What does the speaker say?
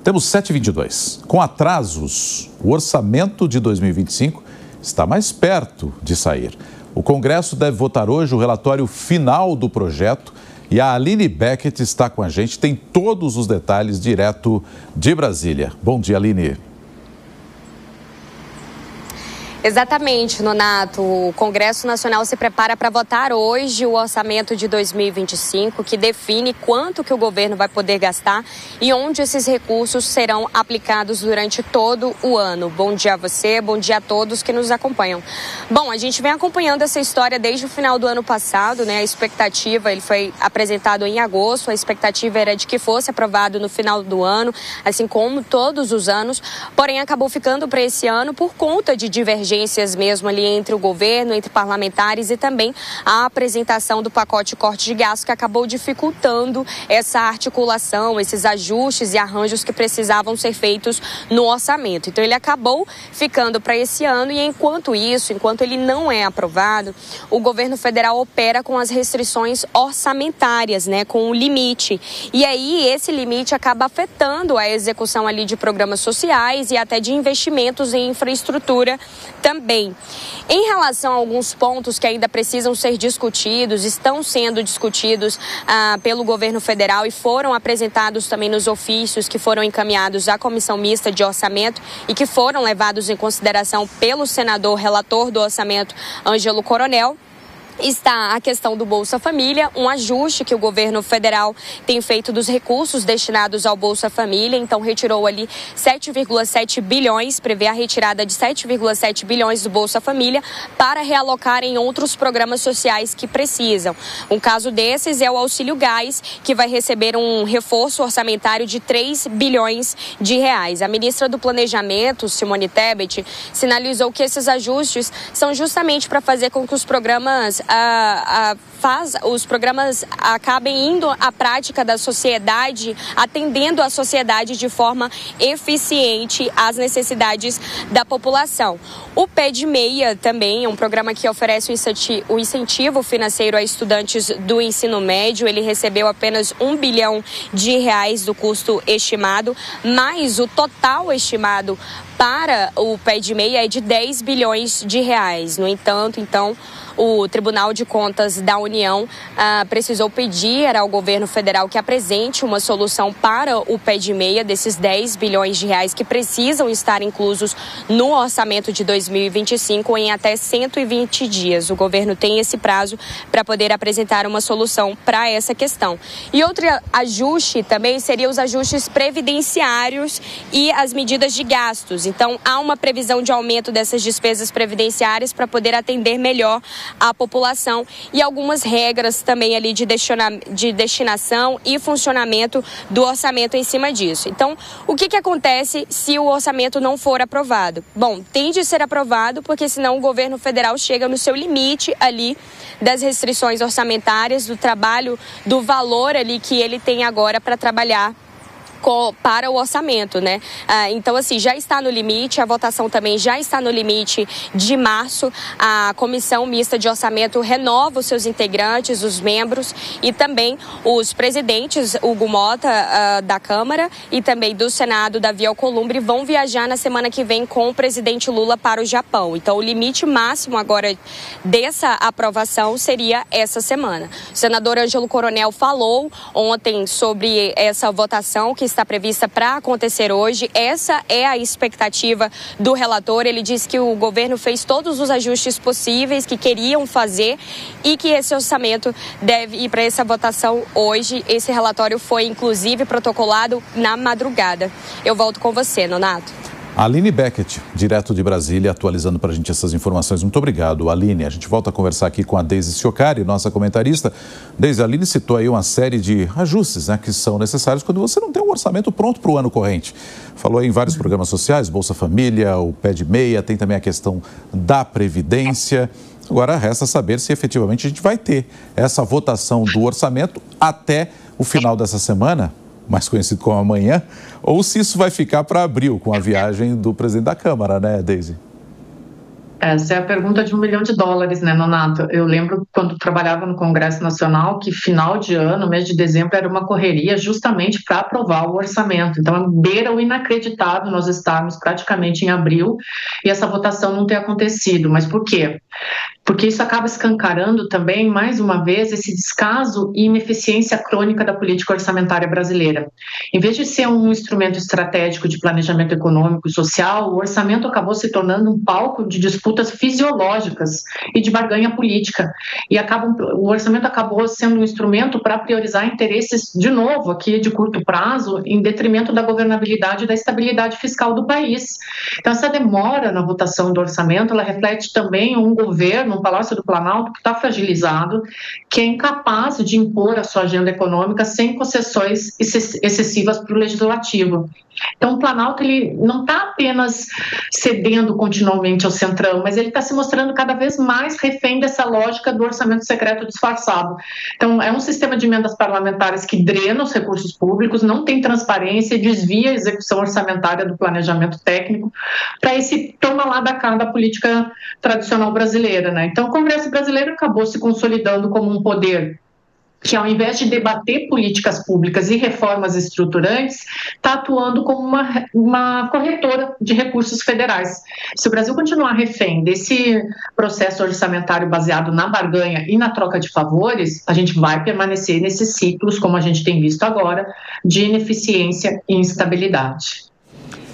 Temos 7h22. Com atrasos, o orçamento de 2025 está mais perto de sair. O Congresso deve votar hoje o relatório final do projeto e a Aline Beckett está com a gente, tem todos os detalhes direto de Brasília. Bom dia, Aline. Exatamente, Nonato. O Congresso Nacional se prepara para votar hoje o orçamento de 2025, que define quanto que o governo vai poder gastar e onde esses recursos serão aplicados durante todo o ano. Bom dia a você, bom dia a todos que nos acompanham. Bom, a gente vem acompanhando essa história desde o final do ano passado, né? A expectativa, ele foi apresentado em agosto, a expectativa era de que fosse aprovado no final do ano, assim como todos os anos, porém acabou ficando para esse ano por conta de divergências mesmo ali entre o governo, entre parlamentares e também a apresentação do pacote corte de gastos que acabou dificultando essa articulação, esses ajustes e arranjos que precisavam ser feitos no orçamento. Então ele acabou ficando para esse ano e enquanto ele não é aprovado, o governo federal opera com as restrições orçamentárias, né, com o limite. E aí esse limite acaba afetando a execução ali de programas sociais e até de investimentos em infraestrutura também. Em relação a alguns pontos que ainda precisam ser discutidos, estão sendo discutidos pelo governo federal e foram apresentados também nos ofícios que foram encaminhados à Comissão Mista de Orçamento e que foram levados em consideração pelo senador relator do orçamento, Ângelo Coronel. Está a questão do Bolsa Família, um ajuste que o governo federal tem feito dos recursos destinados ao Bolsa Família, então retirou ali 7,7 bilhões, prevê a retirada de 7,7 bilhões do Bolsa Família para realocar em outros programas sociais que precisam. Um caso desses é o Auxílio Gás, que vai receber um reforço orçamentário de 3 bilhões de reais. A ministra do Planejamento, Simone Tebet, sinalizou que esses ajustes são justamente para fazer com que os programas acabem indo à prática da sociedade, atendendo a sociedade de forma eficiente às necessidades da população. O Pé de Meia também é um programa que oferece o incentivo financeiro a estudantes do ensino médio. Ele recebeu apenas 1 bilhão de reais do custo estimado, mas o total estimado para o Pé de Meia é de 10 bilhões de reais. No entanto, então, o Tribunal de Contas da União precisou pedir ao governo federal que apresente uma solução para o Pé de Meia desses 10 bilhões de reais que precisam estar inclusos no orçamento de 2025 em até 120 dias. O governo tem esse prazo para poder apresentar uma solução para essa questão. E outro ajuste também seria os ajustes previdenciários e as medidas de gastos. Então, há uma previsão de aumento dessas despesas previdenciárias para poder atender melhor a população e algumas regras também ali de destinação e funcionamento do orçamento em cima disso. Então, o que acontece se o orçamento não for aprovado? Bom, tem de ser aprovado porque senão o governo federal chega no seu limite ali das restrições orçamentárias, do trabalho, do valor ali que ele tem agora para trabalhar para o orçamento, né? Então, assim, já está no limite, a votação também já está no limite de março. A Comissão Mista de Orçamento renova os seus integrantes, os membros e também os presidentes, Hugo Mota, da Câmara e também do Senado, Davi Alcolumbre, vão viajar na semana que vem com o presidente Lula para o Japão. Então, o limite máximo agora dessa aprovação seria essa semana. O senador Ângelo Coronel falou ontem sobre essa votação que está prevista para acontecer hoje. Essa é a expectativa do relator. Ele disse que o governo fez todos os ajustes possíveis que queriam fazer e que esse orçamento deve ir para essa votação hoje. Esse relatório foi, inclusive, protocolado na madrugada. Eu volto com você, Nonato. Aline Beckett, direto de Brasília, atualizando para a gente essas informações. Muito obrigado, Aline. A gente volta a conversar aqui com a Deise Ciocari, nossa comentarista. Deise, a Aline citou aí uma série de ajustes, né, que são necessários quando você não tem um orçamento pronto para o ano corrente. Falou aí em vários programas sociais, Bolsa Família, o Pé de Meia, tem também a questão da Previdência. Agora resta saber se efetivamente a gente vai ter essa votação do orçamento até o final dessa semana, mais conhecido como amanhã, ou se isso vai ficar para abril, com a viagem do presidente da Câmara, né, Deise? Essa é a pergunta de $1 milhão, né, Nonato? Eu lembro quando trabalhava no Congresso Nacional que final de ano, mês de dezembro, era uma correria justamente para aprovar o orçamento. Então, beira o inacreditável nós estarmos praticamente em abril e essa votação não ter acontecido. Mas por quê? Porque isso acaba escancarando também, mais uma vez, esse descaso e ineficiência crônica da política orçamentária brasileira. Em vez de ser um instrumento estratégico de planejamento econômico e social, o orçamento acabou se tornando um palco de disputas fisiológicas e de barganha política. E o orçamento acabou sendo um instrumento para priorizar interesses, de novo, aqui de curto prazo, em detrimento da governabilidade e da estabilidade fiscal do país. Então, essa demora na votação do orçamento, ela reflete também um governo, um Palácio do Planalto que está fragilizado, que é incapaz de impor a sua agenda econômica sem concessões excessivas para o Legislativo. Então, o Planalto ele não está apenas cedendo continuamente ao Centrão, mas ele está se mostrando cada vez mais refém dessa lógica do orçamento secreto disfarçado. Então, é um sistema de emendas parlamentares que drena os recursos públicos, não tem transparência e desvia a execução orçamentária do planejamento técnico para esse toma lá da cá da política tradicional brasileira, né? Então, o Congresso brasileiro acabou se consolidando como um poder que, ao invés de debater políticas públicas e reformas estruturantes, está atuando como uma corretora de recursos federais. Se o Brasil continuar refém desse processo orçamentário baseado na barganha e na troca de favores, a gente vai permanecer nesses ciclos, como a gente tem visto agora, de ineficiência e instabilidade.